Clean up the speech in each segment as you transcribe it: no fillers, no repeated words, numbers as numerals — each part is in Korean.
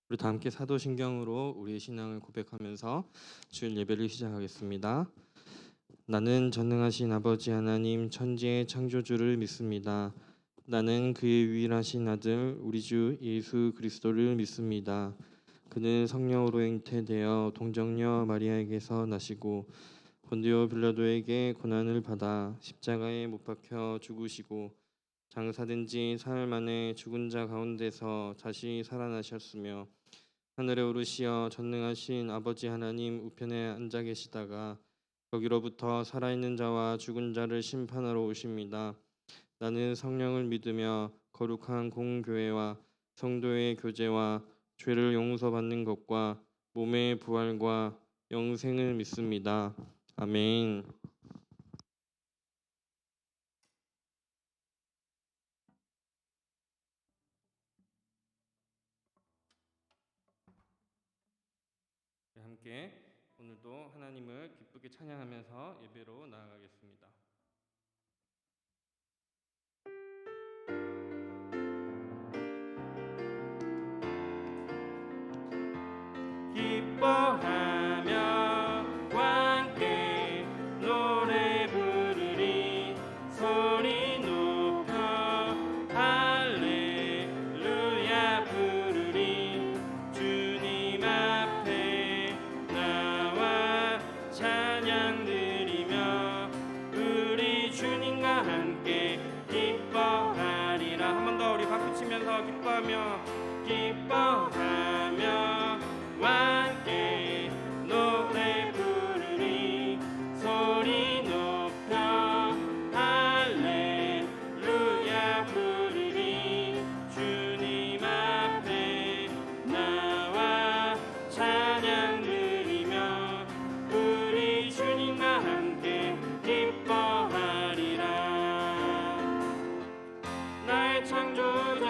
우리 다 함께 사도신경으로 우리의 신앙을 고백하면서 주일 예배를 시작하겠습니다. 나는 전능하신 아버지 하나님 천지의 창조주를 믿습니다. 나는 그의 유일하신 아들 우리 주 예수 그리스도를 믿습니다. 그는 성령으로 잉태되어 동정녀 마리아에게서 나시고 본디오 빌라도에게 고난을 받아 십자가에 못 박혀 죽으시고 장사된 지 사흘 만에 죽은 자 가운데서 다시 살아나셨으며 하늘에 오르시어 전능하신 아버지 하나님 우편에 앉아 계시다가 거기로부터 살아있는 자와 죽은 자를 심판하러 오십니다. 나는 성령을 믿으며 거룩한 공교회와 성도의 교제와 죄를 용서받는 것과 몸의 부활과 영생을 믿습니다. 아멘. 함께 오늘도 하나님을 기쁘게 찬양하면서 예배로 나아가겠습니다. 기뻐하며 함께 노래 부르리 소리 높여 할렐루야 부르리 주님 앞에 나와 찬양 드리며 우리 주님과 함께 기뻐하리라. 한 번 더 우리 박수 치면서 기뻐하며 함께 노래 부르리 소리 높여 할렐루야 부르리 주님 앞에 나와 찬양 드리며 우리 주님과 함께 기뻐하리라. 나의 창조자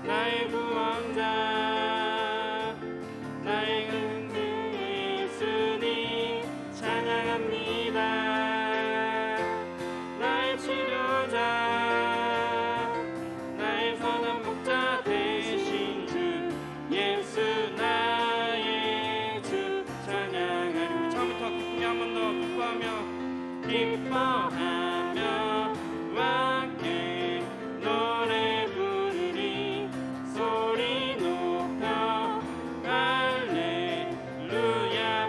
나의 구원자 나의 그 예수님 찬양합니다. 나의 치료자 나의 선한 목자 되신 주 예수 나의 주 찬양하리. 처음부터 기쁘게 한 번 더 기뻐하며 함께 노래 부르리 소리 높여 할렐루야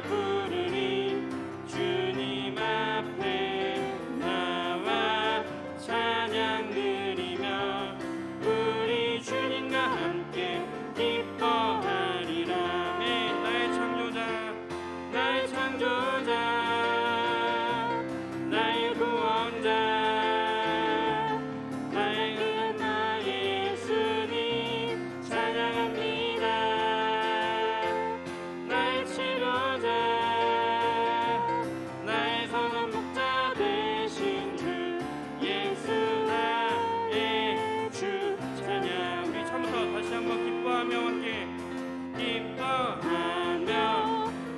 부르리 주님 앞에 나와 찬양 드리며 우리 주님과 함께 기뻐하리라. 나의 창조자 나의 창조자 나의 구원자 나의 그 나의 예수님 찬양합니다. 나의 치료자 나의 선한 목자 되신 주 예수 나의 주 찬양. 우리 처음부터 다시 한번 기뻐하며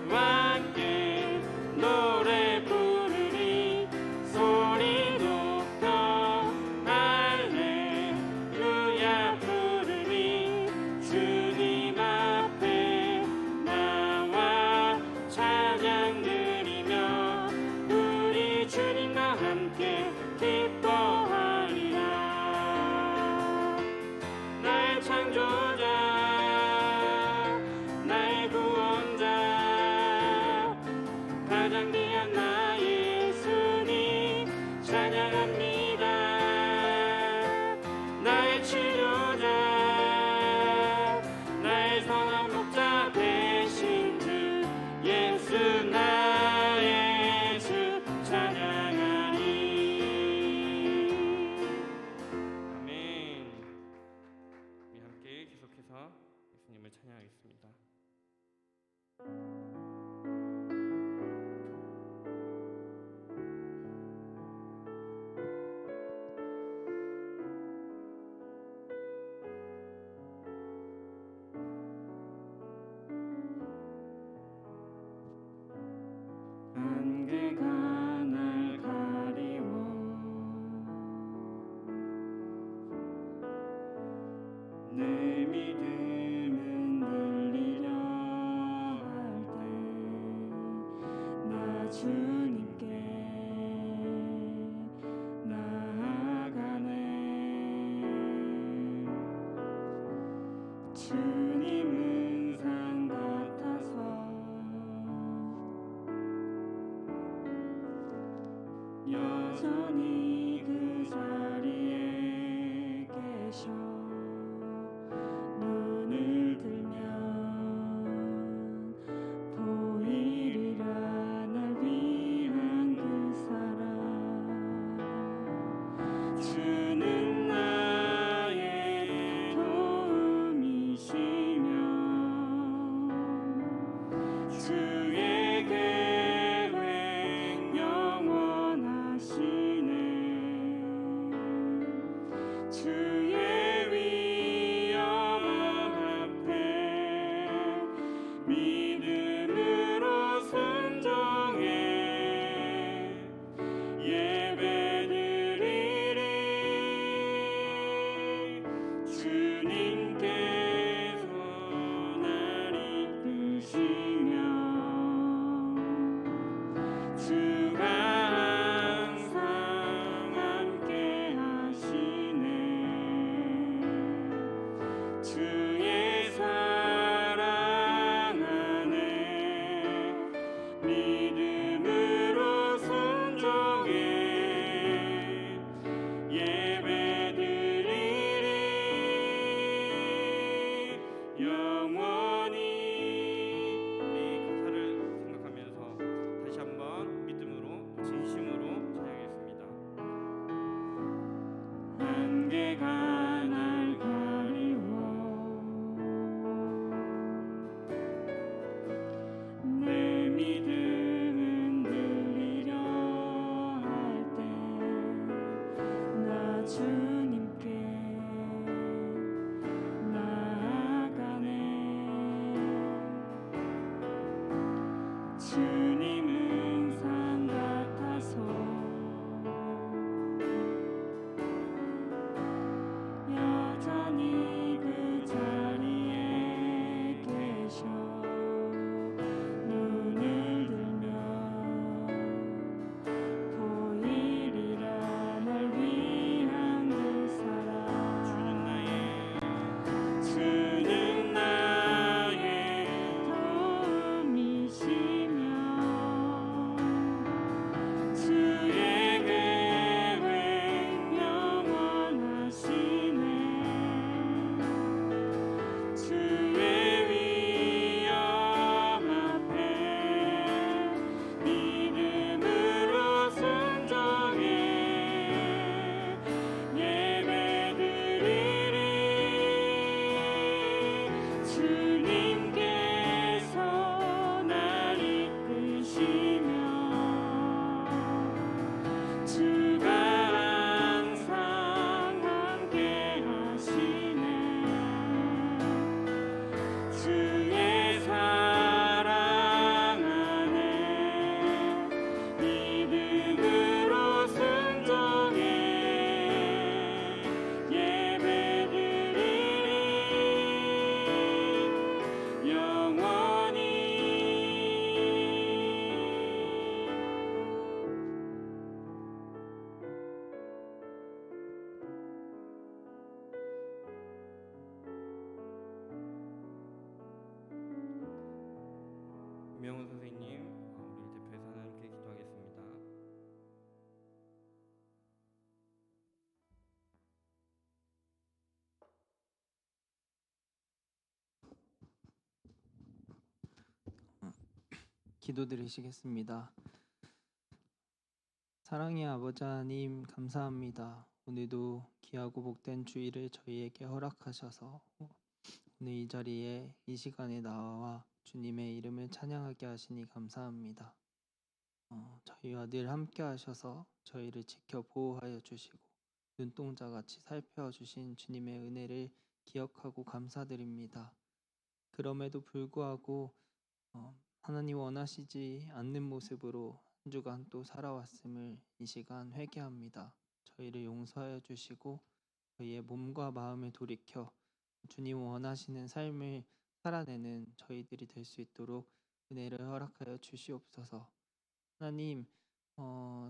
함께 노래 부르리 소리 높여 할렐루야 부르리 주님 앞에 나와 찬양 드리며 우리 주님과 함께 기뻐하리라. 나의 창조자 나의 구원자 가장 귀한 나의 예수님 찬양합니다. 나의 치료자 나의 선한 목자 되신 주 예수 나의 주 찬양하리. 아멘. 우리 함께 계속해서 예수님을 찬양하겠습니다. 안개가 날 가리워 내 믿음 주님은 산 같아서 여전히 그 자리에 계셔. 눈을 들면 보이리라 날 위한 그 사랑. 주는 나의 도움이시며 주의 계획 영원하시네. 주의 위엄함 앞에 믿음으로 순종해 예배드리리. 주님께서 날 이끄시며 주가 항상 함께 하시네. 주의 사랑 안에 믿음으로 순종해 예배드리리. 영원히. 이 가사를 생각하면서 다시 한번 믿음으로 진심으로 찬양하겠습니다. 안개가 날 가리워 내 믿음은 들리려 할 때 나 주님께 나아가네. 주님은 산 같아서 여전히 그 자리에 계셔. 눈을 들면 보이리라 날 위한 그 사랑. 주는 나의 도움이시며 주의 계획 영원하시네. 주의 위엄 앞에 믿음으로 순종해 예배드리리. 주님께서 날 이끄시며 주가 항상 함께 하시네. 주의 사랑 안에 믿음으로 순종해 예배드리리. 영원히. 명훈 선생님, 우리를 대표해서 하나님께 기도하겠습니다. 기도드리시겠습니다. 사랑의 아버지 하나님, 감사합니다. 오늘도 귀하고 복된 주일을 저희에게 허락하셔서 오늘 이 자리에 이 시간에 나와 주님의 이름을 찬양하게 하시니 감사합니다. 저희와 늘 함께 하셔서 저희를 지켜 보호하여 주시고 눈동자같이 살펴주신 주님의 은혜를 기억하고 감사드립니다. 그럼에도 불구하고 하나님 원하시지 않는 모습으로 한 주간 또 살아왔음을 이 시간 회개합니다. 저희를 용서하여 주시고 저희의 몸과 마음을 돌이켜 주님 원하시는 삶을 살아내는 저희들이 될 수 있도록 은혜를 허락하여 주시옵소서. 하나님,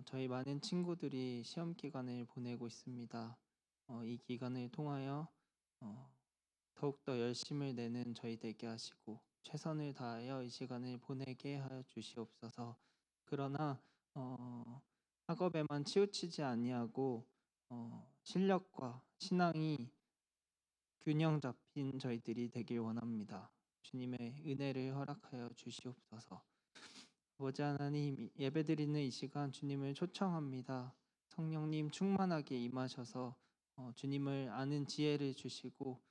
저희 많은 친구들이 시험 기간을 보내고 있습니다. 이 기간을 통하여 더욱더 열심을 내는 저희 되게 하시고 최선을 다하여 이 시간을 보내게 하여 주시옵소서. 그러나 학업에만 치우치지 아니하고 실력과 신앙이 균형 잡힌 저희들이 되길 원합니다. 주님의 은혜를 허락하여 주시옵소서. 아버지 하나님, 예배드리는 이 시간 주님을 초청합니다. 성령님 충만하게 임하셔서 주님을 아는 지혜를 주시고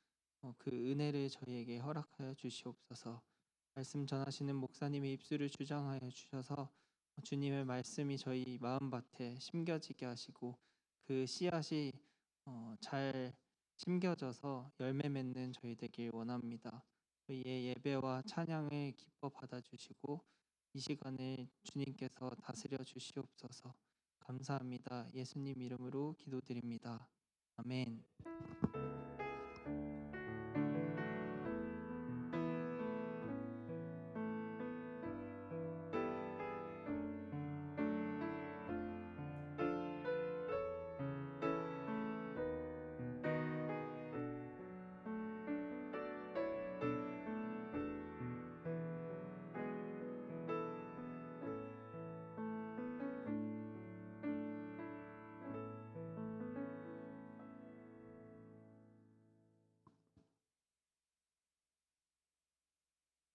그 은혜를 저희에게 허락하여 주시옵소서. 말씀 전하시는 목사님의 입술을 주장하여 주셔서 주님의 말씀이 저희 마음밭에 심겨지게 하시고 그 씨앗이 잘 심겨져서 열매 맺는 저희 되길 원합니다. 저희의 예배와 찬양을 기뻐 받아주시고 이 시간을 주님께서 다스려 주시옵소서. 감사합니다. 예수님 이름으로 기도드립니다. 아멘.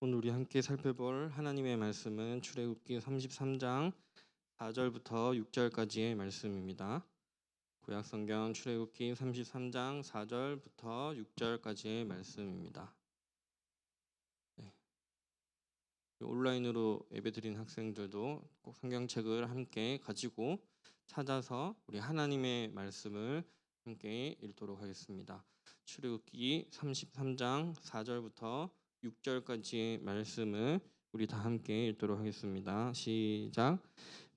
오늘 우리 함께 살펴볼 하나님의 말씀은 출애굽기 33장 4절부터 6절까지의 말씀입니다. 구약성경 출애굽기 33장 4절부터 6절까지의 말씀입니다. 네. 온라인으로 예배드린 학생들도 꼭 성경책을 함께 가지고 찾아서 우리 하나님의 말씀을 함께 읽도록 하겠습니다. 출애굽기 33장 4절부터 6절까지의 말씀을 우리 다 함께 읽도록 하겠습니다. 시작.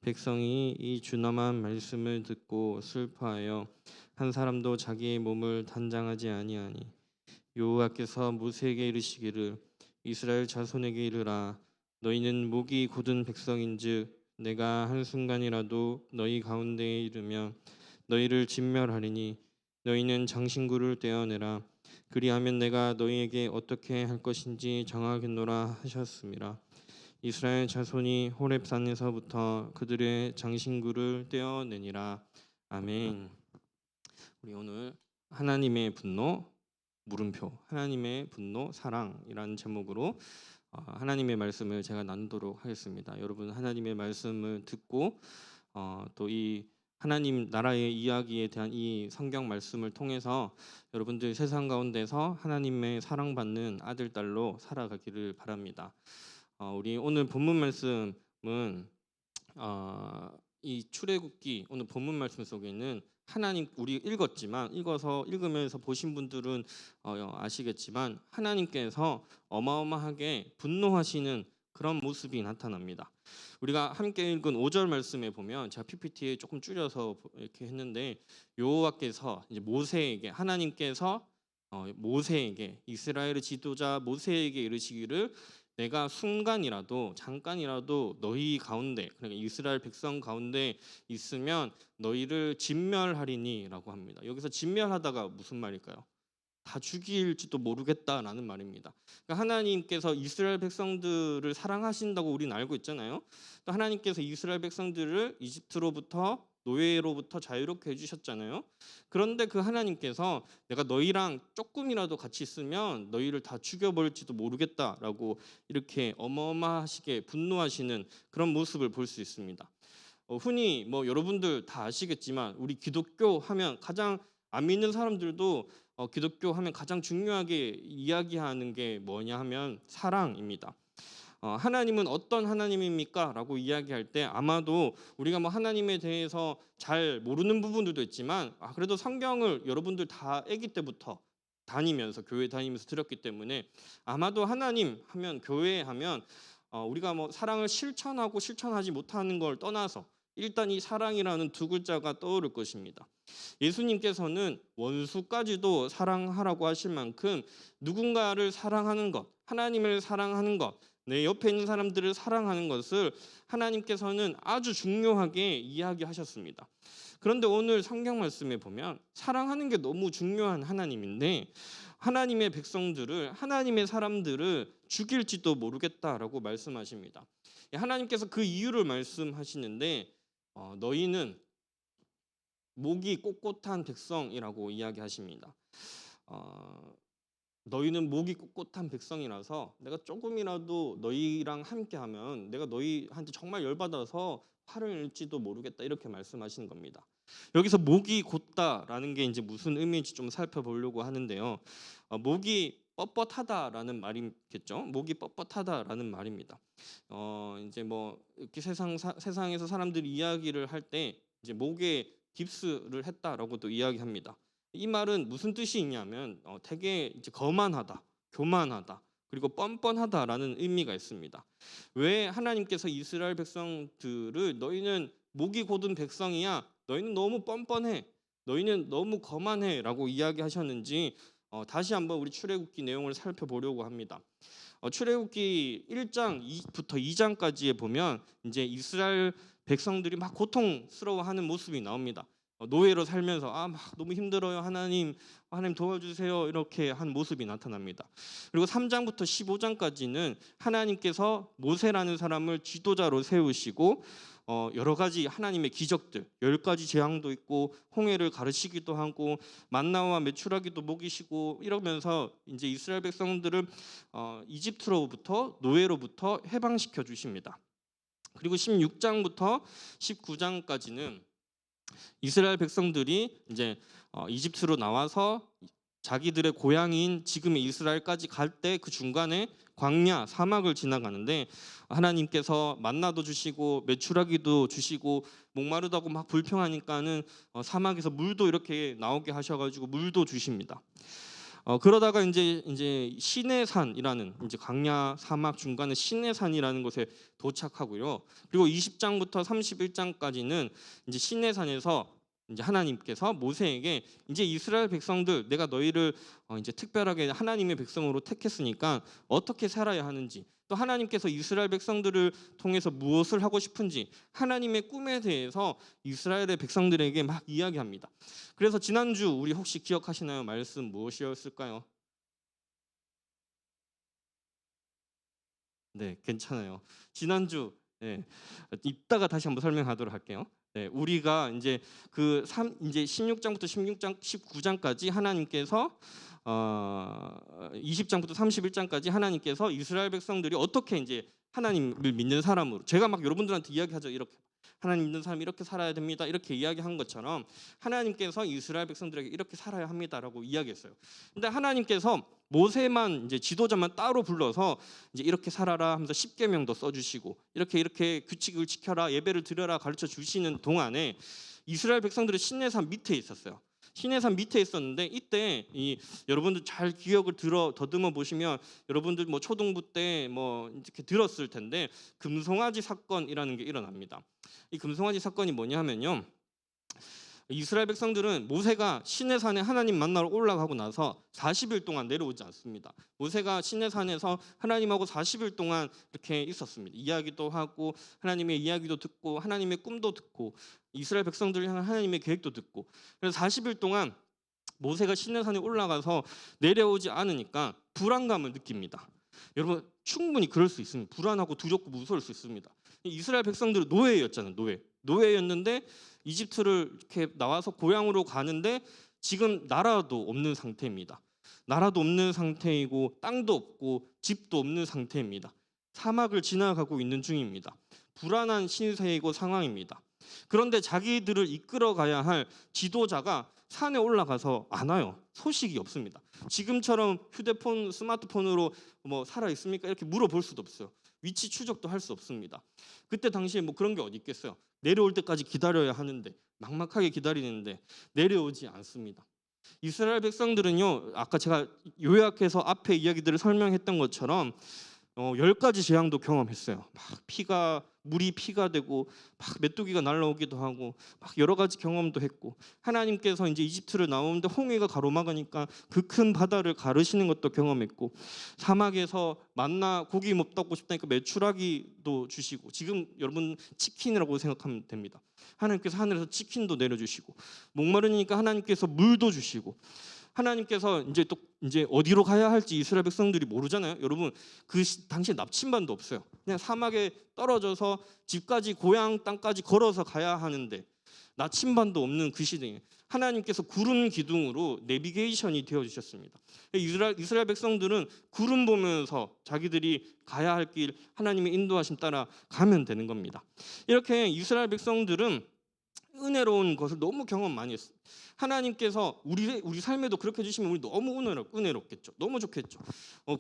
백성이 이 준엄한 말씀을 듣고 슬퍼하여 한 사람도 자기의 몸을 단장하지 아니하니 여호와께서 모세에게 이르시기를 이스라엘 자손에게 이르라 너희는 목이 곧은 백성인즉 내가 한순간이라도 너희 가운데에 이르면 너희를 진멸하리니 너희는 장신구를 떼어내라 그리하면 내가 너희에게 어떻게 할 것인지 정하겠노라 하셨습니다. 이스라엘 자손이 호렙산에서부터 그들의 장신구를 떼어내니라. 아멘. 우리 오늘 하나님의 분노 물음표 하나님의 분노 사랑이라는 제목으로 하나님의 말씀을 제가 나누도록 하겠습니다. 여러분 하나님의 말씀을 듣고 또 이 하나님 나라의 이야기에 대한 이 성경 말씀을 통해서 여러분들 세상 가운데서 하나님의 사랑받는 아들 딸로 살아가기를 바랍니다. 우리 오늘 본문 말씀은 이 출애굽기 오늘 본문 말씀 속에는 하나님 우리 읽어서 읽으면서 보신 분들은 아시겠지만 하나님께서 어마어마하게 분노하시는 그런 모습이 나타납니다. 우리가 함께 읽은 5절 말씀에 보면 제가 PPT에 조금 줄여서 이렇게 했는데 여호와께서 이제 모세에게 하나님께서 모세에게 이스라엘의 지도자 모세에게 이르시기를 내가 순간이라도 잠깐이라도 너희 가운데 그러니까 이스라엘 백성 가운데 있으면 너희를 진멸하리니라고 합니다. 여기서 진멸하다가 무슨 말일까요? 다 죽일지도 모르겠다라는 말입니다. 그러니까 하나님께서 이스라엘 백성들을 사랑하신다고 우리는 알고 있잖아요. 또 하나님께서 이스라엘 백성들을 이집트로부터 노예로부터 자유롭게 해주셨잖아요. 그런데 그 하나님께서 내가 너희랑 조금이라도 같이 있으면 너희를 다 죽여버릴지도 모르겠다라고 이렇게 어마어마하시게 분노하시는 그런 모습을 볼 수 있습니다. 흔히 뭐 여러분들 다 아시겠지만 우리 기독교 하면 가장 안 믿는 사람들도 기독교 하면 가장 중요하게 이야기하는 게 뭐냐 하면 사랑입니다. 하나님은 어떤 하나님입니까? 라고 이야기할 때 아마도 우리가 뭐 하나님에 대해서 잘 모르는 부분들도 있지만 그래도 성경을 여러분들 다 아기 때부터 교회 다니면서 들었기 때문에 아마도 하나님 하면 교회 하면 우리가 뭐 사랑을 실천하고 실천하지 못하는 걸 떠나서 일단 이 사랑이라는 두 글자가 떠오를 것입니다. 예수님께서는 원수까지도 사랑하라고 하실 만큼 누군가를 사랑하는 것, 하나님을 사랑하는 것, 내 옆에 있는 사람들을 사랑하는 것을 하나님께서는 아주 중요하게 이야기하셨습니다. 그런데 오늘 성경 말씀에 보면 사랑하는 게 너무 중요한 하나님인데 하나님의 백성들을, 하나님의 사람들을 죽일지도 모르겠다라고 말씀하십니다. 하나님께서 그 이유를 말씀하시는데 너희는 목이 꼿꼿한 백성이라고 이야기하십니다. 너희는 목이 꼿꼿한 백성이라서 내가 조금이라도 너희랑 함께하면 내가 너희한테 정말 열받아서 화를 낼지도 모르겠다, 이렇게 말씀하시는 겁니다. 여기서 목이 곧다라는 게 이제 무슨 의미인지 좀 살펴보려고 하는데요. 목이 뻣뻣하다라는 말이겠죠. 목이 뻣뻣하다라는 말입니다. 이제 뭐 이렇게 세상에서 사람들이 이야기를 할 때 이제 목에 깁스를 했다라고도 이야기합니다. 이 말은 무슨 뜻이 있냐면 되게 이제 거만하다, 교만하다, 그리고 뻔뻔하다라는 의미가 있습니다. 왜 하나님께서 이스라엘 백성들을 너희는 목이 곧은 백성이야, 너희는 너무 뻔뻔해, 너희는 너무 거만해라고 이야기하셨는지 다시 한번 우리 출애굽기 내용을 살펴보려고 합니다. 출애굽기 1장부터 2장까지에 보면 이제 이스라엘 백성들이 막 고통스러워하는 모습이 나옵니다. 노예로 살면서 막 너무 힘들어요, 하나님 도와주세요, 이렇게 한 모습이 나타납니다. 그리고 3장부터 15장까지는 하나님께서 모세라는 사람을 지도자로 세우시고 여러 가지 하나님의 기적들, 10가지 재앙도 있고 홍해를 가르치기도 하고 만나와 메추라기도 먹이시고 이러면서 이제 이스라엘 백성들을 이집트로부터, 노예로부터 해방시켜 주십니다. 그리고 16장부터 19장까지는 이스라엘 백성들이 이제 이집트로 나와서 자기들의 고향인 지금의 이스라엘까지 갈 때 그 중간에 광야, 사막을 지나가는데 하나님께서 만나도 주시고 메추라기도 주시고 목마르다고 막 불평하니까는 사막에서 물도 이렇게 나오게 하셔가지고 물도 주십니다. 그러다가 이제 시내산이라는, 이제 광야 사막 중간에 시내산이라는 곳에 도착하고요. 그리고 20장부터 31장까지는 이제 시내산에서 이제 하나님께서 모세에게 이제 이스라엘 백성들, 내가 너희를 이제 특별하게 하나님의 백성으로 택했으니까 어떻게 살아야 하는지, 또 하나님께서 이스라엘 백성들을 통해서 무엇을 하고 싶은지 하나님의 꿈에 대해서 이스라엘의 백성들에게 막 이야기합니다. 그래서 지난주 우리 혹시 기억하시나요? 말씀 무엇이었을까요? 네, 괜찮아요. 지난주 이따가 다시 한번 설명하도록 할게요. 네, 우리가 이제 이제 16장부터 19장까지 하나님께서 20장부터 31장까지 하나님께서 이스라엘 백성들이 어떻게 이제 하나님을 믿는 사람으로, 제가 막 여러분들한테 이야기하죠. 이렇게 하나님 믿는 사람이 이렇게 살아야 됩니다, 이렇게 이야기한 것처럼 하나님께서 이스라엘 백성들에게 이렇게 살아야 합니다라고 이야기했어요. 근데 하나님께서 모세만, 이제 지도자만 따로 불러서 이제 이렇게 살아라 하면서 10계명도 써주시고 이렇게 규칙을 지켜라, 예배를 드려라 가르쳐 주시는 동안에 이스라엘 백성들이 시내산 밑에 있었어요. 시내산 밑에 있었는데 이때 여러분들 잘 기억을 더듬어 보시면 여러분들 뭐 초등부 때 뭐 이렇게 들었을 텐데 금송아지 사건이라는 게 일어납니다. 이 금송아지 사건이 뭐냐면요, 이스라엘 백성들은 모세가 시내산에 하나님 만나러 올라가고 나서 40일 동안 내려오지 않습니다. 모세가 시내산에서 하나님하고 40일 동안 이렇게 있었습니다. 이야기도 하고 하나님의 이야기도 듣고 하나님의 꿈도 듣고 이스라엘 백성들을 향한 하나님의 계획도 듣고, 그래서 40일 동안 모세가 시내산에 올라가서 내려오지 않으니까 불안감을 느낍니다. 여러분 충분히 그럴 수 있습니다. 불안하고 두렵고 무서울 수 있습니다. 이스라엘 백성들은 노예였잖아요. 노예였는데 이집트를 이렇게 나와서 고향으로 가는데 지금 나라도 없는 상태입니다. 나라도 없는 상태이고 땅도 없고 집도 없는 상태입니다. 사막을 지나가고 있는 중입니다. 불안한 신세이고 상황입니다. 그런데 자기들을 이끌어가야 할 지도자가 산에 올라가서 안 와요. 소식이 없습니다. 지금처럼 휴대폰, 스마트폰으로 뭐 살아 있습니까? 이렇게 물어볼 수도 없어요. 위치 추적도 할 수 없습니다. 그때 당시에 뭐 그런 게 어디 있겠어요. 내려올 때까지 기다려야 하는데, 막막하게 기다리는데 내려오지 않습니다. 이스라엘 백성들은요, 아까 제가 요약해서 앞에 이야기들을 설명했던 것처럼 10가지 재앙도 경험했어요. 막 물이 피가 되고 막 메뚜기가 날라오기도 하고 막 여러 가지 경험도 했고, 하나님께서 이제 이집트를 나오는데 홍해가 가로막으니까 그 큰 바다를 가르시는 것도 경험했고, 사막에서 만나 고기 먹고 싶다니까 메추라기도 주시고, 지금 여러분 치킨이라고 생각하면 됩니다. 하나님께서 하늘에서 치킨도 내려주시고, 목마르니까 하나님께서 물도 주시고, 하나님께서 이제 어디로 가야 할지 이스라엘 백성들이 모르잖아요. 여러분 당시에 납치반도 없어요. 그냥 사막에 떨어져서 집까지 고향 땅까지 걸어서 가야 하는데 나침반도 없는 그 시대에 하나님께서 구름 기둥으로 내비게이션이 되어 주셨습니다. 이스라엘 백성들은 구름 보면서 자기들이 가야 할 길 하나님의 인도하심 따라 가면 되는 겁니다. 이렇게 이스라엘 백성들은 은혜로운 것을 너무 경험 많이 했어요. 하나님께서 우리 삶에도 그렇게 해주시면 우리 너무 은혜롭겠죠. 너무 좋겠죠.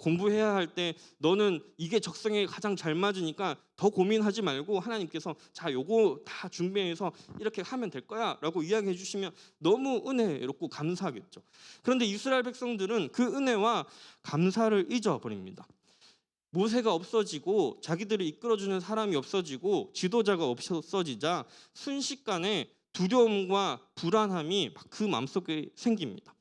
공부해야 할 때 너는 이게 적성에 가장 잘 맞으니까 더 고민하지 말고 하나님께서 자 요거 다 준비해서 이렇게 하면 될 거야 라고 이야기해 주시면 너무 은혜롭고 감사하겠죠. 그런데 이스라엘 백성들은 그 은혜와 감사를 잊어버립니다. 모세가 없어지고 자기들을 이끌어주는 사람이 없어지고 지도자가 없어지자 순식간에 두려움과 불안함이 막 그 마음속에 생깁니다.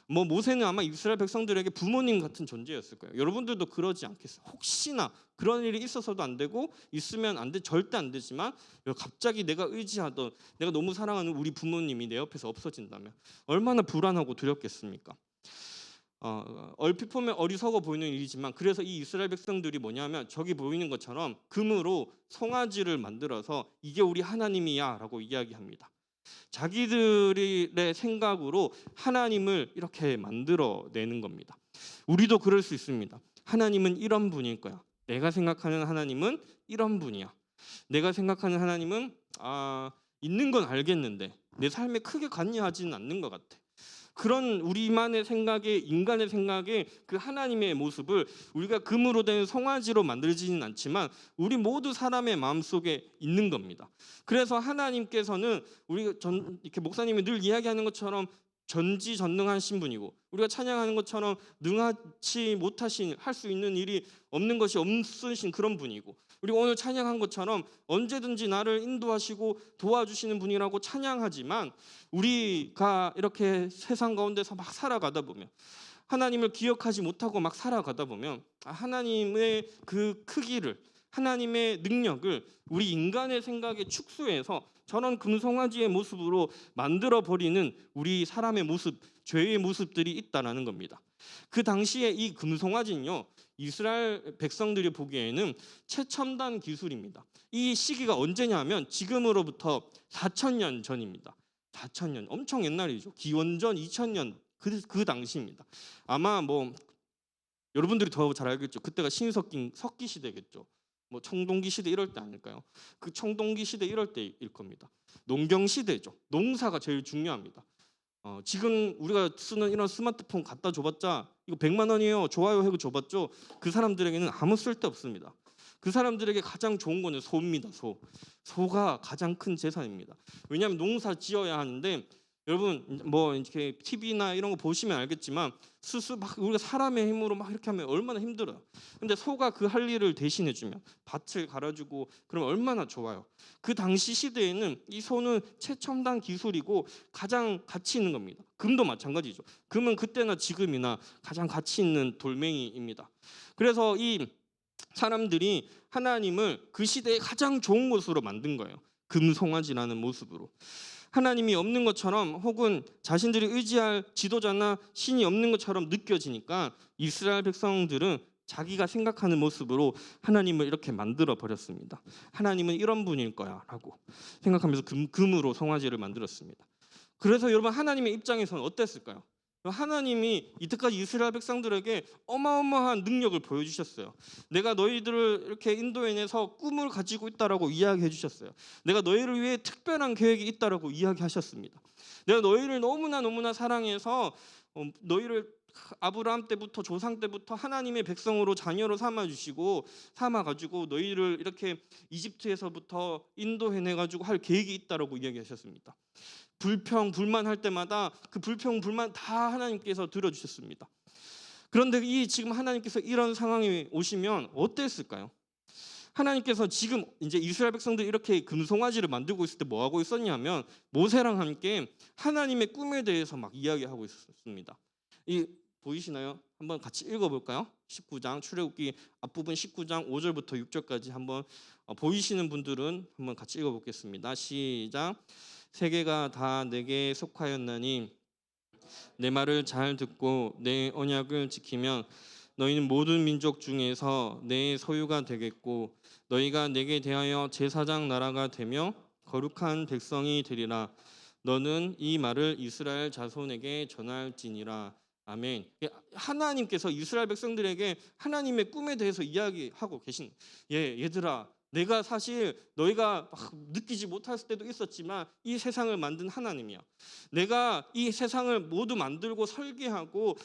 모세는 아마 이스라엘 백성들에게 부모님 같은 존재였을 거예요. 여러분들도 그러지 않겠어요? 혹시나 그런 일이 있어서도 안 되고 있으면 안 돼, 절대 안 되지만 갑자기 내가 의지하던 내가 너무 사랑하는 우리 부모님이 내 옆에서 없어진다면 얼마나 불안하고 두렵겠습니까? 얼핏 보면 어리석어 보이는 일이지만 그래서 이 이스라엘 백성들이 뭐냐면 저기 보이는 것처럼 금으로 송아지를 만들어서 이게 우리 하나님이야 라고 이야기합니다. 자기들의 생각으로 하나님을 이렇게 만들어내는 겁니다. 우리도 그럴 수 있습니다. 하나님은 이런 분일 거야. 내가 생각하는 하나님은 이런 분이야. 내가 생각하는 하나님은 있는 건 알겠는데 내 삶에 크게 관여하지는 않는 것 같아. 그런 우리만의 생각에 인간의 생각에 그 하나님의 모습을 우리가 금으로 된 송아지로 만들지는 않지만 우리 모두 사람의 마음속에 있는 겁니다. 그래서 하나님께서는 우리가 이렇게 목사님이 늘 이야기하는 것처럼 전지전능하신 분이고 우리가 찬양하는 것처럼 능하지 못하신 할 수 있는 일이 없는 것이 없으신 그런 분이고 우리가 오늘 찬양한 것처럼 언제든지 나를 인도하시고 도와주시는 분이라고 찬양하지만 우리가 이렇게 세상 가운데서 막 살아가다 보면 하나님을 기억하지 못하고 막 살아가다 보면 하나님의 그 크기를 하나님의 능력을 우리 인간의 생각에 축소해서 저런 금송아지의 모습으로 만들어버리는 우리 사람의 모습, 죄의 모습들이 있다라는 겁니다. 그 당시에 이 금송아지는요 이스라엘 백성들이 보기에는 최첨단 기술입니다. 이 시기가 언제냐면 지금으로부터 4,000년 전입니다. 4,000년 엄청 옛날이죠. 기원전 2,000년 그 당시입니다. 아마 여러분들이 더 잘 알겠죠. 그때가 석기 시대겠죠. 청동기 시대 이럴 때 아닐까요? 그 청동기 시대 이럴 때일 겁니다. 농경 시대죠. 농사가 제일 중요합니다. 지금 우리가 쓰는 이런 스마트폰 갖다 줘봤자 이거 100만 원이에요. 좋아요 해고 줘봤죠. 그 사람들에게는 아무 쓸데 없습니다. 그 사람들에게 가장 좋은 거는 소입니다. 소가 가장 큰 재산입니다. 왜냐하면 농사 지어야 하는데 여러분 이렇게 TV나 이런 거 보시면 알겠지만 막 우리가 사람의 힘으로 막 이렇게 하면 얼마나 힘들어요. 근데 소가 그 할 일을 대신해 주면 밭을 갈아주고 그러면 얼마나 좋아요. 그 당시 시대에는 이 소는 최첨단 기술이고 가장 가치 있는 겁니다. 금도 마찬가지죠. 금은 그때나 지금이나 가장 가치 있는 돌멩이입니다. 그래서 이 사람들이 하나님을 그 시대에 가장 좋은 것으로 만든 거예요. 금송아지라는 모습으로. 하나님이 없는 것처럼 혹은 자신들이 의지할 지도자나 신이 없는 것처럼 느껴지니까 이스라엘 백성들은 자기가 생각하는 모습으로 하나님을 이렇게 만들어 버렸습니다. 하나님은 이런 분일 거야 라고 생각하면서 금으로 송아지를 만들었습니다. 그래서 여러분 하나님의 입장에서는 어땠을까요? 하나님이 이때까지 이스라엘 백성들에게 어마어마한 능력을 보여주셨어요. 내가 너희들을 이렇게 인도해내서 꿈을 가지고 있다라고 이야기해 주셨어요. 내가 너희를 위해 특별한 계획이 있다라고 이야기하셨습니다. 내가 너희를 너무나 사랑해서 너희를 아브라함 때부터 조상 때부터 하나님의 백성으로 자녀로 삼아가지고 너희를 이렇게 이집트에서부터 인도해내가지고 할 계획이 있다라고 이야기하셨습니다. 불만할 때마다 그 불만 다 하나님께서 들어주셨습니다. 그런데 지금 하나님께서 이런 상황에 오시면 어땠을까요? 하나님께서 지금 이제 이스라엘 백성들이 이렇게 금송아지를 만들고 있을 때 뭐 하고 있었냐면 모세랑 함께 하나님의 꿈에 대해서 막 이야기하고 있었습니다. 보이시나요? 한번 같이 읽어볼까요? 19장 출애굽기 앞부분 19장 5절부터 6절까지 한번 보이시는 분들은 한번 같이 읽어보겠습니다. 시작. 세계가 다 내게 속하였나니 내 말을 잘 듣고 내 언약을 지키면 너희는 모든 민족 중에서 내 소유가 되겠고 너희가 내게 대하여 제사장 나라가 되며 거룩한 백성이 되리라. 너는 이 말을 이스라엘 자손에게 전할지니라. 아멘. 하나님께서 이스라엘 백성들에게 하나님의 꿈에 대해서 이야기하고 계신, 얘들아, 내가 사실 너희가 느끼지 못했을 때도 있었지만 이 세상을 만든 하나님이야. 내가 이 세상을 모두 만들고 설계하고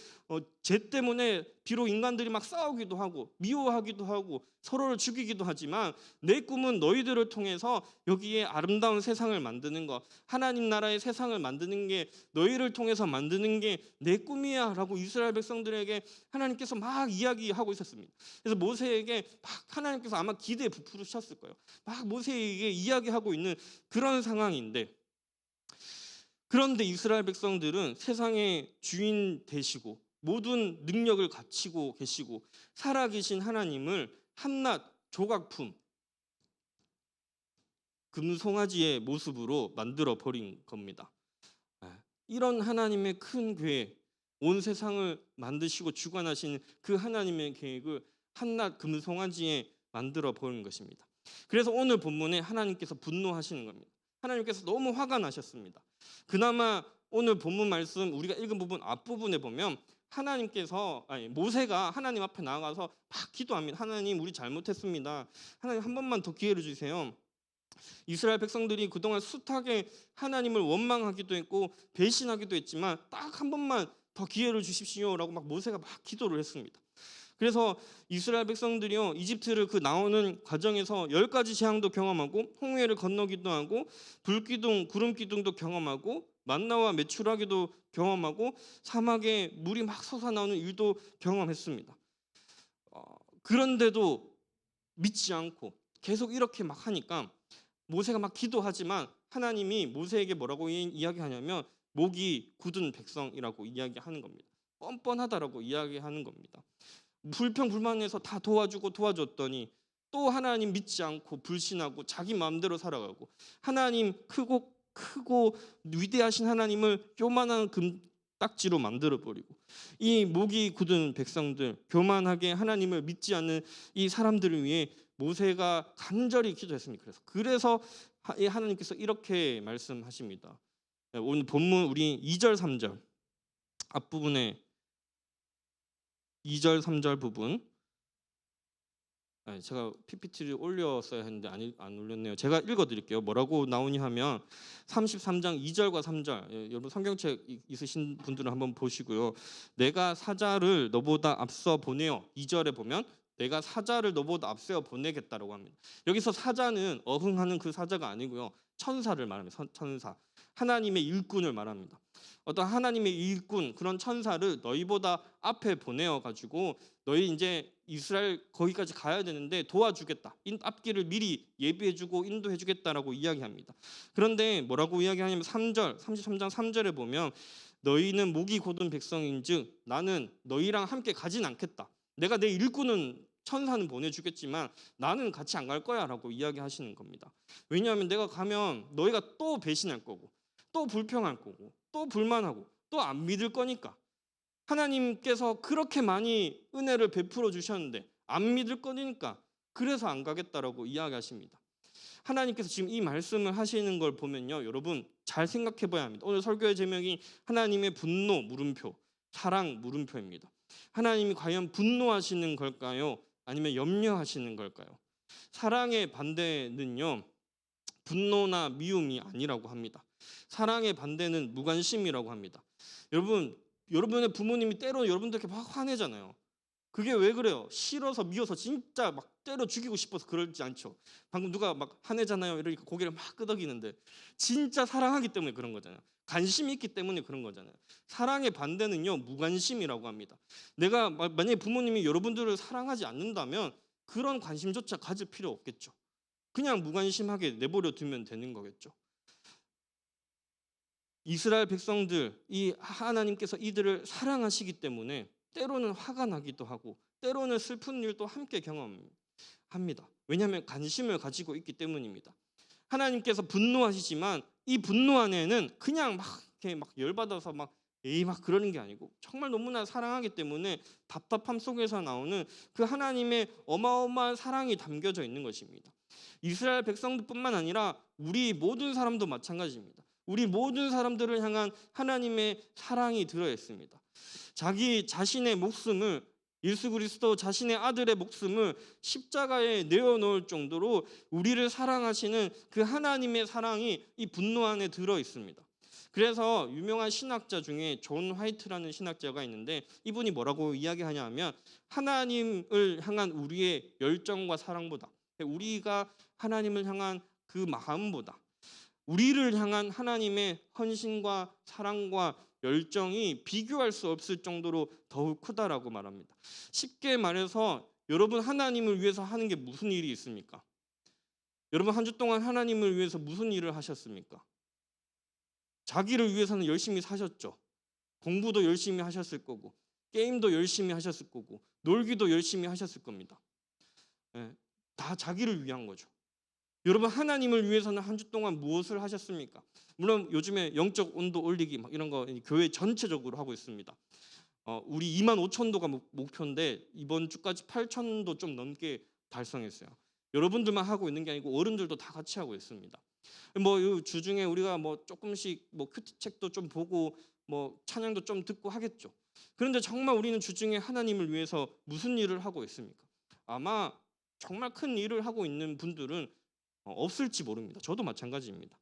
죄 때문에 비록 인간들이 막 싸우기도 하고 미워하기도 하고 서로를 죽이기도 하지만 내 꿈은 너희들을 통해서 여기에 아름다운 세상을 만드는 것, 하나님 나라의 세상을 만드는 게, 너희를 통해서 만드는 게 내 꿈이야 라고 이스라엘 백성들에게 하나님께서 막 이야기하고 있었습니다. 그래서 모세에게 막 하나님께서 아마 기대에 부풀으셨을 거예요. 막 모세에게 이야기하고 있는 그런 상황인데, 그런데 이스라엘 백성들은 세상의 주인 되시고 모든 능력을 갖추고 계시고 살아계신 하나님을 한낱 조각품, 금송아지의 모습으로 만들어 버린 겁니다. 이런 하나님의 큰 계획, 온 세상을 만드시고 주관하시는 그 하나님의 계획을 한낱 금송아지에 만들어 버린 것입니다. 그래서 오늘 본문에 하나님께서 분노하시는 겁니다. 하나님께서 너무 화가 나셨습니다. 그나마 오늘 본문 말씀 우리가 읽은 부분 앞부분에 보면 모세가 하나님 앞에 나가서 막 기도합니다. 하나님, 우리 잘못했습니다. 하나님, 한 번만 더 기회를 주세요. 이스라엘 백성들이 그동안 숱하게 하나님을 원망하기도 했고 배신하기도 했지만 딱 한 번만 더 기회를 주십시오라고 막 모세가 막 기도를 했습니다. 그래서 이스라엘 백성들이요, 이집트를 그 나오는 과정에서 10가지 재앙도 경험하고 홍해를 건너기도 하고 불기둥, 구름기둥도 경험하고 만나와 메추라기도 경험하고 사막에 물이 막 솟아나오는 일도 경험했습니다. 그런데도 믿지 않고 계속 이렇게 막 하니까 모세가 막 기도하지만 하나님이 모세에게 뭐라고 이야기하냐면 목이 굳은 백성이라고 이야기하는 겁니다. 뻔뻔하다라고 이야기하는 겁니다. 불평불만해서 다 도와줬더니 또 하나님 믿지 않고 불신하고 자기 마음대로 살아가고 하나님 크고 위대하신 하나님을 요만한 금딱지로 만들어버리고 이 목이 굳은 백성들, 교만하게 하나님을 믿지 않는 이 사람들을 위해 모세가 간절히 기도했습니다. 그래서 하나님께서 이렇게 말씀하십니다. 오늘 본문 우리 2절 3절 앞부분에 2절 3절 부분, 제가 PPT를 올렸어야 했는데 안 올렸네요. 제가 읽어드릴게요. 뭐라고 나오니 하면 33장 2절과 3절, 여러분 성경책 있으신 분들은 한번 보시고요. 내가 사자를 너보다 앞서 보내어, 2절에 보면 내가 사자를 너보다 앞서 보내겠다라고 합니다. 여기서 사자는 어흥하는 그 사자가 아니고요, 천사를 말합니다. 천사, 하나님의 일꾼을 말합니다. 어떤 하나님의 일꾼, 그런 천사를 너희보다 앞에 보내어 가지고 너희 이제 이스라엘 거기까지 가야 되는데 도와주겠다, 앞길을 미리 예비해주고 인도해주겠다라고 이야기합니다. 그런데 뭐라고 이야기하냐면 3절, 33장 3절에 보면 너희는 목이 곧은 백성인즉 나는 너희랑 함께 가진 않겠다. 내가 내 일꾼은 천사는 보내주겠지만 나는 같이 안 갈 거야 라고 이야기하시는 겁니다. 왜냐하면 내가 가면 너희가 또 배신할 거고 또 불평할 거고 또 불만하고 또 안 믿을 거니까. 하나님께서 그렇게 많이 은혜를 베풀어 주셨는데 안 믿을 거니까 그래서 안 가겠다라고 이야기하십니다. 하나님께서 지금 이 말씀을 하시는 걸 보면요, 여러분 잘 생각해 봐야 합니다. 오늘 설교의 제목이 하나님의 분노 물음표, 사랑 물음표입니다. 하나님이 과연 분노하시는 걸까요? 아니면 염려하시는 걸까요? 사랑의 반대는요, 분노나 미움이 아니라고 합니다. 사랑의 반대는 무관심이라고 합니다. 여러분의 부모님이 때로 여러분들께 막 화내잖아요. 그게 왜 그래요? 싫어서 미워서 진짜 막 때려 죽이고 싶어서 그러지 않죠. 방금 누가 막 화내잖아요, 이러니까 고개를 막 끄덕이는데 진짜 사랑하기 때문에 그런 거잖아요. 관심이 있기 때문에 그런 거잖아요. 사랑의 반대는요, 무관심이라고 합니다. 내가 만약에 부모님이 여러분들을 사랑하지 않는다면 그런 관심조차 가질 필요 없겠죠. 그냥 무관심하게 내버려 두면 되는 거겠죠. 이스라엘 백성들, 이 하나님께서 이들을 사랑하시기 때문에 때로는 화가 나기도 하고 때로는 슬픈 일도 함께 경험합니다. 왜냐하면 관심을 가지고 있기 때문입니다. 하나님께서 분노하시지만 이 분노 안에는 그냥 막 이렇게 막 열받아서 막 에이 막 그러는 게 아니고 정말 너무나 사랑하기 때문에 답답함 속에서 나오는 그 하나님의 어마어마한 사랑이 담겨져 있는 것입니다. 이스라엘 백성들뿐만 아니라 우리 모든 사람도 마찬가지입니다. 우리 모든 사람들을 향한 하나님의 사랑이 들어 있습니다. 자기 자신의 목숨을 예수 그리스도 자신의 아들의 목숨을 십자가에 내어놓을 정도로 우리를 사랑하시는 그 하나님의 사랑이 이 분노 안에 들어 있습니다. 그래서 유명한 신학자 중에 존 화이트라는 신학자가 있는데 이분이 뭐라고 이야기하냐 하면 하나님을 향한 우리의 열정과 사랑보다 우리가 하나님을 향한 그 마음보다 우리를 향한 하나님의 헌신과 사랑과 열정이 비교할 수 없을 정도로 더욱 크다라고 말합니다. 쉽게 말해서 여러분 하나님을 위해서 하는 게 무슨 일이 있습니까? 여러분 한 주 동안 하나님을 위해서 무슨 일을 하셨습니까? 자기를 위해서는 열심히 사셨죠. 공부도 열심히 하셨을 거고 게임도 열심히 하셨을 거고 놀기도 열심히 하셨을 겁니다. 다 자기를 위한 거죠. 여러분 하나님을 위해서는 한 주 동안 무엇을 하셨습니까? 물론 요즘에 영적 온도 올리기 막 이런 거 교회 전체적으로 하고 있습니다. 우리 25,000도가 목표인데 이번 주까지 8,000도 좀 넘게 달성했어요. 여러분들만 하고 있는 게 아니고 어른들도 다 같이 하고 있습니다. 뭐 이 주중에 우리가 뭐 조금씩 뭐 큐티책도 좀 보고 뭐 찬양도 좀 듣고 하겠죠. 그런데 정말 우리는 주중에 하나님을 위해서 무슨 일을 하고 있습니까? 아마 정말 큰 일을 하고 있는 분들은 없을지 모릅니다. 저도 마찬가지입니다.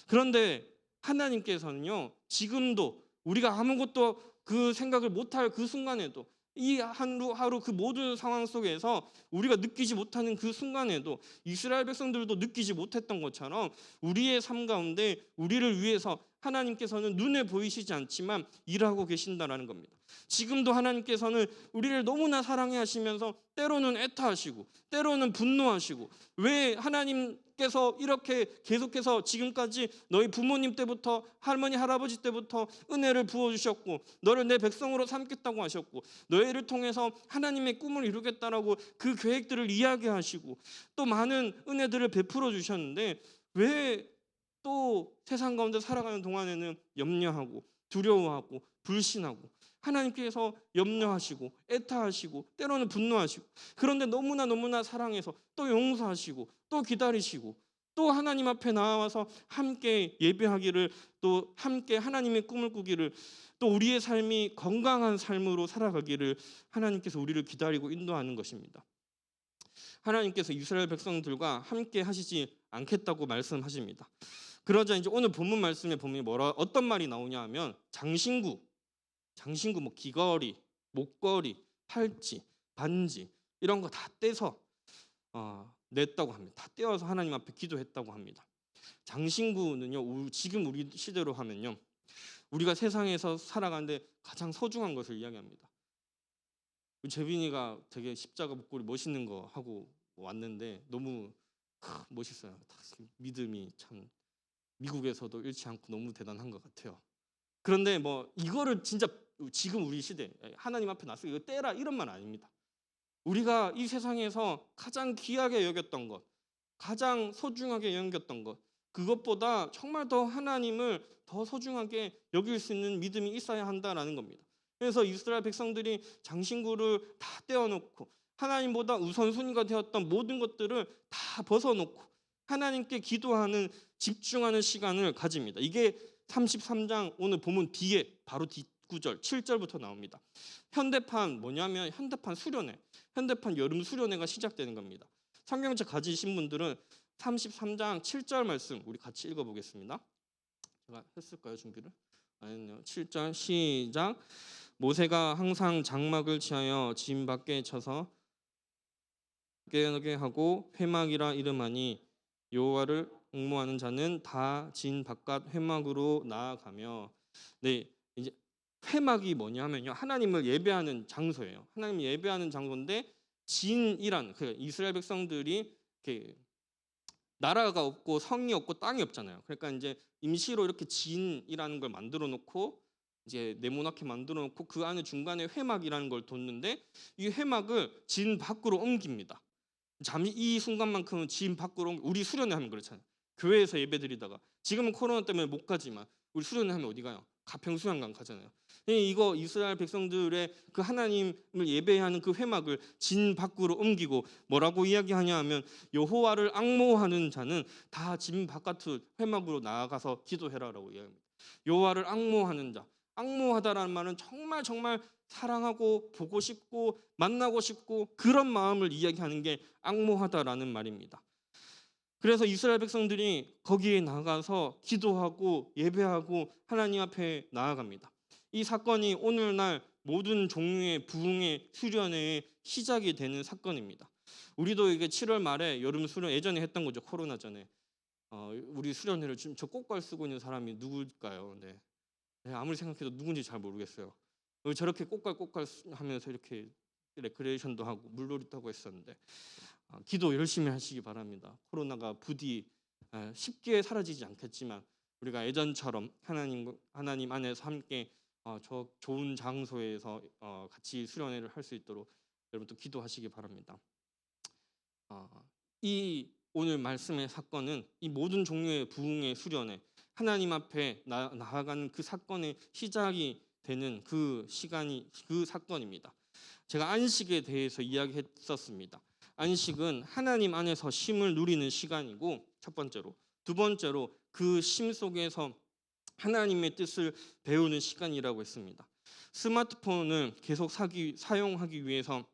그런데 하나님께서는요, 지금도 우리가 아무것도 그 생각을 못할 그 순간에도 이 하루 그 모든 상황 속에서 우리가 느끼지 못하는 그 순간에도 이스라엘 백성들도 느끼지 못했던 것처럼 우리의 삶 가운데 우리를 위해서 하나님께서는 눈에 보이시지 않지만 일하고 계신다라는 겁니다. 지금도 하나님께서는 우리를 너무나 사랑해 하시면서 때로는 애타하시고 때로는 분노하시고 왜 하나님께서 이렇게 계속해서 지금까지 너희 부모님 때부터 할머니 할아버지 때부터 은혜를 부어주셨고 너를 내 백성으로 삼겠다고 하셨고 너희를 통해서 하나님의 꿈을 이루겠다라고 그 계획들을 이야기하시고 또 많은 은혜들을 베풀어 주셨는데 왜 또 세상 가운데 살아가는 동안에는 염려하고 두려워하고 불신하고 하나님께서 염려하시고 애타하시고 때로는 분노하시고 그런데 너무나 사랑해서 또 용서하시고 또 기다리시고 또 하나님 앞에 나와서 함께 예배하기를 또 함께 하나님의 꿈을 꾸기를 또 우리의 삶이 건강한 삶으로 살아가기를 하나님께서 우리를 기다리고 인도하는 것입니다. 하나님께서 이스라엘 백성들과 함께 하시지 않겠다고 말씀하십니다. 그러자 이제 오늘 본문 말씀에 보면 어떤 말이 나오냐 하면 장신구 뭐 귀걸이, 목걸이, 팔찌, 반지 이런 거 다 떼서 냈다고 합니다. 다 떼어서 하나님 앞에 기도했다고 합니다. 장신구는요, 지금 우리 시대로 하면요, 우리가 세상에서 살아가는데 가장 소중한 것을 이야기합니다. 재빈이가 되게 십자가 목걸이 멋있는 거 하고 왔는데 너무 멋있어요. 믿음이 참 미국에서도 잃지 않고 너무 대단한 것 같아요. 그런데 뭐 이거를 진짜 지금 우리 시대 하나님 앞에 나서 이거 떼라 이런 말 아닙니다. 우리가 이 세상에서 가장 귀하게 여겼던 것, 가장 소중하게 여겼던 것, 그것보다 정말 더 하나님을 더 소중하게 여길 수 있는 믿음이 있어야 한다라는 겁니다. 그래서 이스라엘 백성들이 장신구를 다 떼어놓고 하나님보다 우선순위가 되었던 모든 것들을 다 벗어놓고 하나님께 기도하는 집중하는 시간을 가집니다. 이게 33장 오늘 보면 뒤에 바로 뒷구절 7절부터 나옵니다. 현대판 뭐냐면 현대판 수련회, 현대판 여름 수련회가 시작되는 겁니다. 성경책 가지신 분들은 33장 7절 말씀 우리 같이 읽어보겠습니다. 제가 했을까요 준비를? 아니요. 7절 시작. 모세가 항상 장막을 취하여 진 밖에 쳐서 깨게 하고 회막이라 이름하니 여호와를 옹모하는 자는 다 진 바깥 회막으로 나아가며. 네, 이제 회막이 뭐냐면요, 하나님을 예배하는 장소예요. 하나님 예배하는 장소인데 진이란 그 이스라엘 백성들이 이렇게 나라가 없고 성이 없고 땅이 없잖아요. 그러니까 이제 임시로 이렇게 진이라는 걸 만들어 놓고 이제 네모나게 만들어 놓고 그 안에 중간에 회막이라는 걸 뒀는데 이 회막을 진 밖으로 옮깁니다. 잠시 이 순간만큼은 진 밖으로 우리 수련회 하면 그렇잖아요. 교회에서 예배드리다가 지금은 코로나 때문에 못 가지만 우리 수련회 하면 어디 가요? 가평 수양관 가잖아요. 이거 이스라엘 백성들의 그 하나님을 예배하는 그 회막을 진 밖으로 옮기고 뭐라고 이야기하냐 하면 여호와를 앙모하는 자는 다 진 바깥 회막으로 나아가서 기도해라라고 이야기합니다. 여호와를 앙모하는 자, 앙모하다라는 말은 정말 정말 사랑하고 보고 싶고 만나고 싶고 그런 마음을 이야기하는 게 앙모하다라는 말입니다. 그래서 이스라엘 백성들이 거기에 나가서 기도하고 예배하고 하나님 앞에 나아갑니다. 이 사건이 오늘날 모든 종류의 부흥의 수련회의 시작이 되는 사건입니다. 우리도 이게 7월 말에 여름 수련 예전에 했던 거죠. 코로나 전에. 우리 수련회를 지금 저 꽃갈 쓰고 있는 사람이 누굴까요? 네. 아무리 생각해도 누군지 잘 모르겠어요. 저렇게 꽃갈 하면서 이렇게 레크레이션도 하고 물놀이도 하고 했었는데 기도 열심히 하시기 바랍니다. 코로나가 부디 쉽게 사라지지 않겠지만 우리가 예전처럼 하나님 안에서 함께 저 좋은 장소에서 같이 수련회를 할 수 있도록 여러분 또 기도하시기 바랍니다. 이 오늘 말씀의 사건은 이 모든 종류의 부흥의 수련회 하나님 앞에 나아가는 그 사건의 시작이 되는 그 시간이 그 사건입니다. 제가 안식에 대해서 이야기했었습니다. 안식은 하나님 안에서 쉼을 누리는 시간이고 첫 번째로, 두 번째로 그 쉼 속에서 하나님의 뜻을 배우는 시간이라고 했습니다. 스마트폰을 계속 사용하기 위해서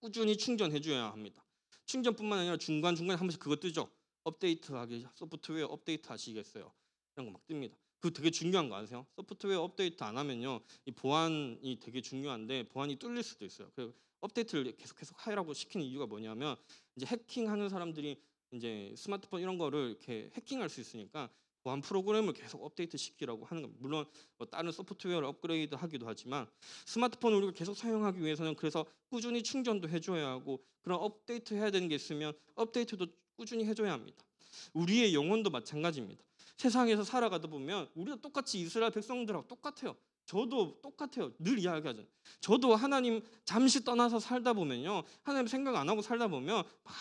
꾸준히 충전해 줘야 합니다. 충전뿐만 아니라 중간중간에 한 번씩 그거 뜨죠. 업데이트하기, 소프트웨어 업데이트 하시겠어요? 이런 거 막 뜹니다. 그거 되게 중요한 거 아세요? 소프트웨어 업데이트 안 하면요, 이 보안이 되게 중요한데 보안이 뚫릴 수도 있어요. 그 업데이트를 계속 하라고 시키는 이유가 뭐냐면 이제 해킹하는 사람들이 이제 스마트폰 이런 거를 이렇게 해킹할 수 있으니까 보안 프로그램을 계속 업데이트 시키라고 하는 거. 물론 뭐 다른 소프트웨어를 업그레이드 하기도 하지만 스마트폰을 우리가 계속 사용하기 위해서는 그래서 꾸준히 충전도 해줘야 하고 그런 업데이트 해야 되는 게 있으면 업데이트도 꾸준히 해줘야 합니다. 우리의 영혼도 마찬가지입니다. 세상에서 살아가다 보면 우리도 똑같이 이스라엘 백성들하고 똑같아요. 저도 똑같아요. 늘 이야기하잖아요. 저도 하나님 잠시 떠나서 살다 보면요, 하나님 생각 안 하고 살다 보면 막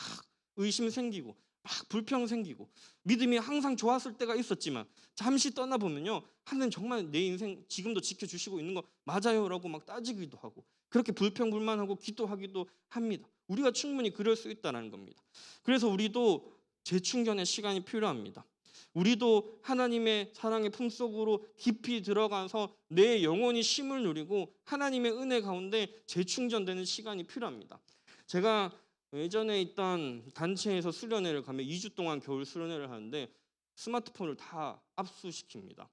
의심 생기고 막 불평 생기고 믿음이 항상 좋았을 때가 있었지만 잠시 떠나보면요, 하나님 정말 내 인생 지금도 지켜주시고 있는 거 맞아요라고 막 따지기도 하고 그렇게 불평불만하고 기도하기도 합니다. 우리가 충분히 그럴 수 있다는 겁니다. 그래서 우리도 재충전의 시간이 필요합니다. 우리도 하나님의 사랑의 품속으로 깊이 들어가서 내 영혼이 쉼을 누리고 하나님의 은혜 가운데 재충전되는 시간이 필요합니다. 제가 예전에 있던 단체에서 수련회를 가면 2주 동안 겨울 수련회를 하는데 스마트폰을 다 압수시킵니다.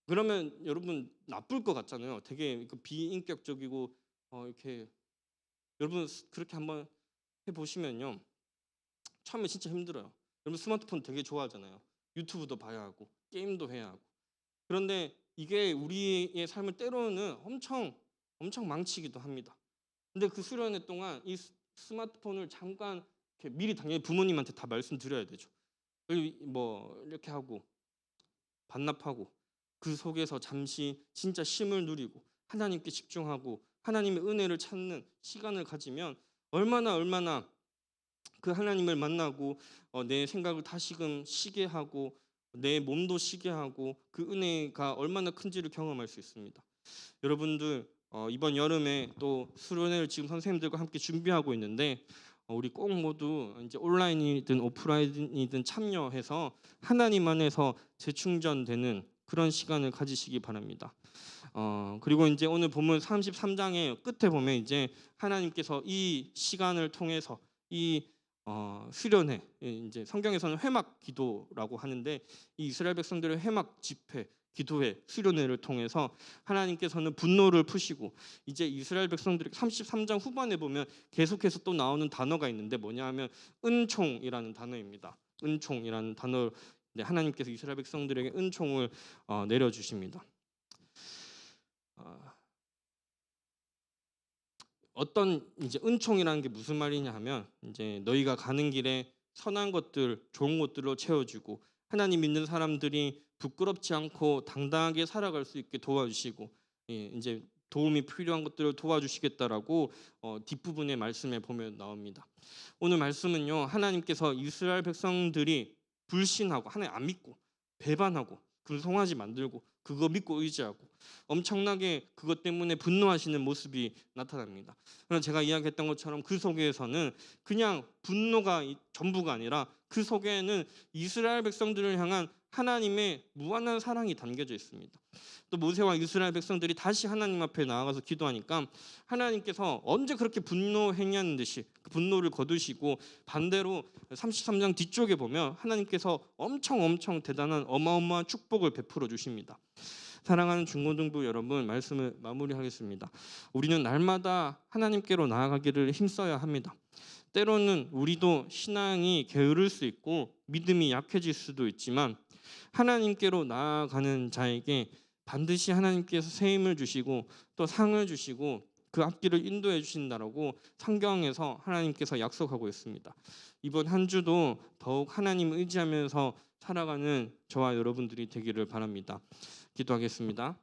그러면 여러분 나쁠 것 같잖아요. 되게 비인격적이고 이렇게 여러분 그렇게 한번 해보시면요, 처음에 진짜 힘들어요. 여러분 스마트폰 되게 좋아하잖아요. 유튜브도 봐야 하고 게임도 해야 하고. 그런데 이게 우리의 삶을 때로는 엄청 망치기도 합니다. 근데 그 수련회 동안 이 스마트폰을 잠깐 이렇게 미리 당연히 부모님한테 다 말씀드려야 되죠. 뭐 이렇게 하고 반납하고 그 속에서 잠시 진짜 쉼을 누리고 하나님께 집중하고 하나님의 은혜를 찾는 시간을 가지면 얼마나 그 하나님을 만나고 내 생각을 다시금 쉬게 하고 내 몸도 쉬게 하고 그 은혜가 얼마나 큰지를 경험할 수 있습니다. 여러분들 이번 여름에 또 수련회를 지금 선생님들과 함께 준비하고 있는데 우리 꼭 모두 이제 온라인이든 오프라인이든 참여해서 하나님 안에서 재충전되는 그런 시간을 가지시기 바랍니다. 그리고 이제 오늘 본문 33장의 끝에 보면 이제 하나님께서 이 시간을 통해서 이 수련회, 이제 성경에서는 회막 기도라고 하는데 이 이스라엘 백성들의 회막 집회, 기도회, 수련회를 통해서 하나님께서는 분노를 푸시고 이제 이스라엘 백성들이 33장 후반에 보면 계속해서 또 나오는 단어가 있는데 뭐냐 하면 은총이라는 단어입니다. 은총이라는 단어, 하나님께서 이스라엘 백성들에게 은총을 내려주십니다. 어떤 이제 은총이라는 게 무슨 말이냐 하면 이제 너희가 가는 길에 선한 것들, 좋은 것들로 채워주고 하나님 믿는 사람들이 부끄럽지 않고 당당하게 살아갈 수 있게 도와주시고 이제 도움이 필요한 것들을 도와주시겠다라고 뒷부분의 말씀에 보면 나옵니다. 오늘 말씀은요, 하나님께서 이스라엘 백성들이 불신하고 하나님 안 믿고 배반하고 금송아지 만들고 그거 믿고 의지하고 엄청나게 그것 때문에 분노하시는 모습이 나타납니다. 그래서 제가 이야기했던 것처럼 그 속에서는 그냥 분노가 전부가 아니라 그 속에는 이스라엘 백성들을 향한 하나님의 무한한 사랑이 담겨져 있습니다. 또 모세와 이스라엘 백성들이 다시 하나님 앞에 나아가서 기도하니까 하나님께서 언제 그렇게 분노 행하는 듯이 그 분노를 거두시고 반대로 33장 뒤쪽에 보면 하나님께서 엄청 대단한 어마어마한 축복을 베풀어 주십니다. 사랑하는 중고등부 여러분, 말씀을 마무리하겠습니다. 우리는 날마다 하나님께로 나아가기를 힘써야 합니다. 때로는 우리도 신앙이 게으를 수 있고 믿음이 약해질 수도 있지만 하나님께로 나아가는 자에게 반드시 하나님께서 새 힘을 주시고 또 상을 주시고 그 앞길을 인도해 주신다라고 성경에서 하나님께서 약속하고 있습니다. 이번 한 주도 더욱 하나님 의지하면서 살아가는 저와 여러분들이 되기를 바랍니다. 기도하겠습니다.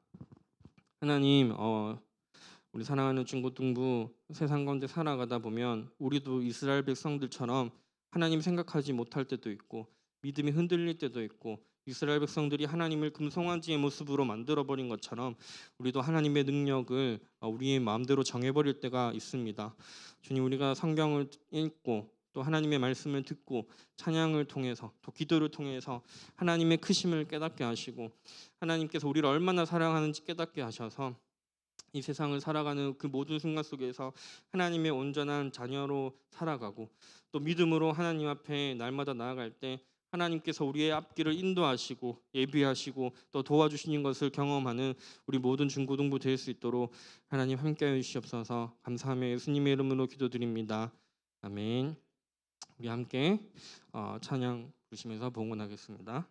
하나님, 우리 사랑하는 중고등부 세상 가운데 살아가다 보면 우리도 이스라엘 백성들처럼 하나님 생각하지 못할 때도 있고 믿음이 흔들릴 때도 있고 이스라엘 백성들이 하나님을 금송아지의 모습으로 만들어버린 것처럼 우리도 하나님의 능력을 우리의 마음대로 정해버릴 때가 있습니다. 주님, 우리가 성경을 읽고 또 하나님의 말씀을 듣고 찬양을 통해서 또 기도를 통해서 하나님의 크심을 깨닫게 하시고 하나님께서 우리를 얼마나 사랑하는지 깨닫게 하셔서 이 세상을 살아가는 그 모든 순간 속에서 하나님의 온전한 자녀로 살아가고 또 믿음으로 하나님 앞에 날마다 나아갈 때 하나님께서 우리의 앞길을 인도하시고 예비하시고 또 도와주시는 것을 경험하는 우리 모든 중고등부 될 수 있도록 하나님 함께해 주시옵소서. 감사하며 예수님의 이름으로 기도드립니다. 아멘. 우리 함께 찬양 부르시면서 봉헌하겠습니다.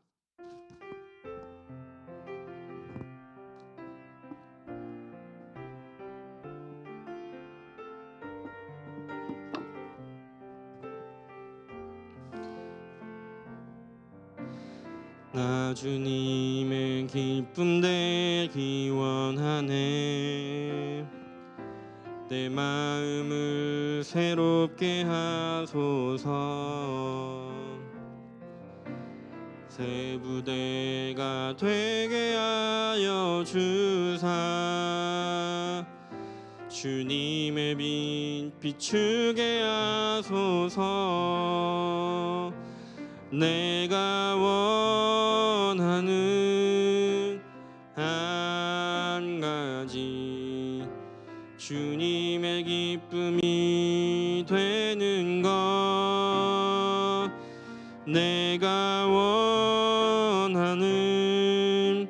나 주님의 기쁨 되기 원하네. 내 마음을 새롭게 하소서. 새 부대가 되게 하여 주사. 주님의 빛 비추게 하소서. 내가 원하는 한 가지 주님의 기쁨이 되는 것. 내가 원하는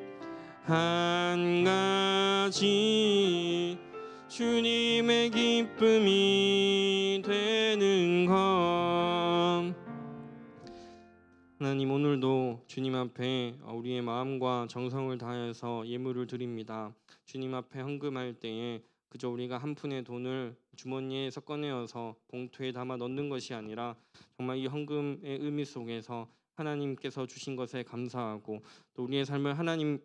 한 가지 주님의 기쁨이 되는 것. 하나님, 오늘도 주님 앞에 우리의 마음과 정성을 다해서 예물을 드립니다. 주님 앞에 헌금할 때에 그저 우리가 한 푼의 돈을 주머니에서 꺼내어서 봉투에 담아 넣는 것이 아니라 정말 이 헌금의 의미 속에서 하나님께서 주신 것에 감사하고 또 우리의 삶을 하나님을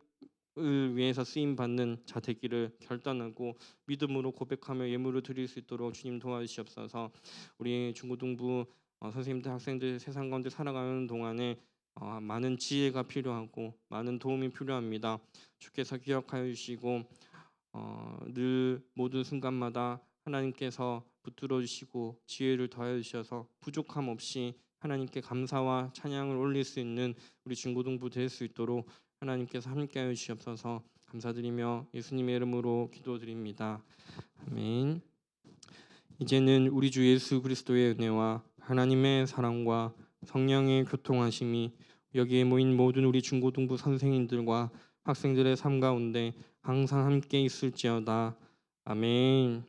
위해서 쓰임 받는 자 되기를 결단하고 믿음으로 고백하며 예물을 드릴 수 있도록 주님 도와주시옵소서. 우리 중고등부 선생님들, 학생들 세상 가운데 살아가는 동안에 많은 지혜가 필요하고 많은 도움이 필요합니다. 주께서 기억하여 주시고 늘 모든 순간마다 하나님께서 붙들어 주시고 지혜를 더하여 주셔서 부족함 없이 하나님께 감사와 찬양을 올릴 수 있는 우리 중고등부 될 수 있도록 하나님께서 함께하여 주시옵소서. 감사드리며 예수님의 이름으로 기도드립니다. 아멘. 이제는 우리 주 예수 그리스도의 은혜와 하나님의 사랑과 성령의 교통하심이 여기에 모인 모든 우리 중고등부 선생님들과 학생들의 삶 가운데 항상 함께 있을지어다. 아멘.